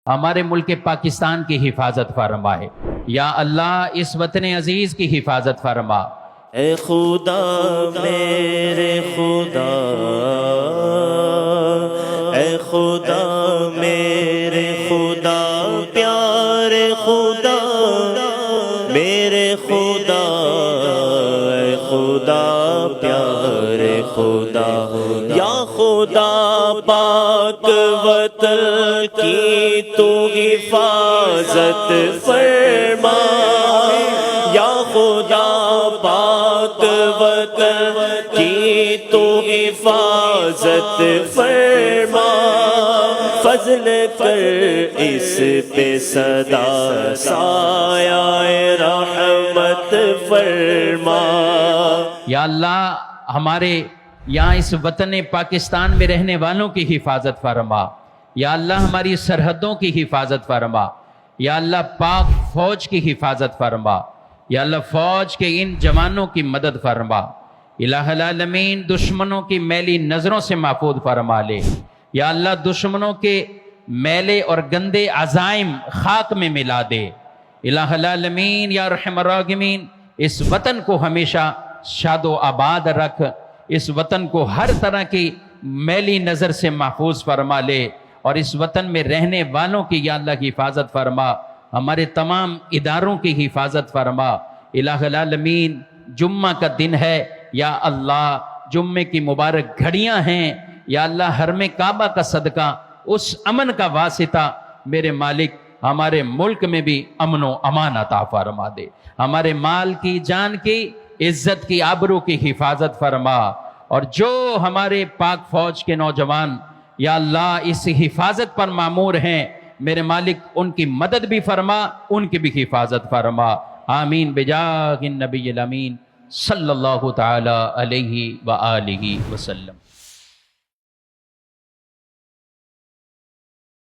ہمارے ملک پاکستان کی حفاظت فرمائے یا اللہ، اس وطن عزیز کی حفاظت فرما۔ اے خدا میرے خدا، اے خدا میرے خدا، پیارے خدا میرے خدا، اے خدا پیارے خدا، یا خدا پاک وطن کی تو حفاظت فرما، یا خدا پاک وطن کی تو حفاظت فرما، فضل کر اس پہ صدا سایہ رحمت فرما۔ یا اللہ، ہمارے یہاں اس وطن پاکستان میں رہنے والوں کی حفاظت فرما۔ یا اللہ، ہماری سرحدوں کی حفاظت فرما۔ یا اللہ، پاک فوج کی حفاظت فرما۔ یا اللہ، فوج کے ان جوانوں کی مدد فرما۔ الہ العالمین، دشمنوں کی میلی نظروں سے محفوظ فرما لے۔ یا اللہ، دشمنوں کے میلے اور گندے عزائم خاک میں ملا دے۔ الہ العالمین، یا ارحم الراحمین، اس وطن کو ہمیشہ شاد و آباد رکھ، اس وطن کو ہر طرح کی میلی نظر سے محفوظ فرما لے، اور اس وطن میں رہنے والوں کی یا اللہ کی حفاظت فرما، ہمارے تمام اداروں کی حفاظت فرما۔ الہ العالمین، جمعہ کا دن ہے، یا اللہ جمعے کی مبارک گھڑیاں ہیں، یا اللہ حرم کعبہ کا صدقہ، اس امن کا واسطہ میرے مالک ہمارے ملک میں بھی امن و امان عطا فرما دے، ہمارے مال کی، جان کی، عزت کی، آبرو کی حفاظت فرما، اور جو ہمارے پاک فوج کے نوجوان یا اللہ اس حفاظت پر مامور ہیں، میرے مالک ان کی مدد بھی فرما، ان کی بھی حفاظت فرما۔ آمین بجاہ النبی الامین صلی اللہ تعالی علیہ وآلہ وسلم۔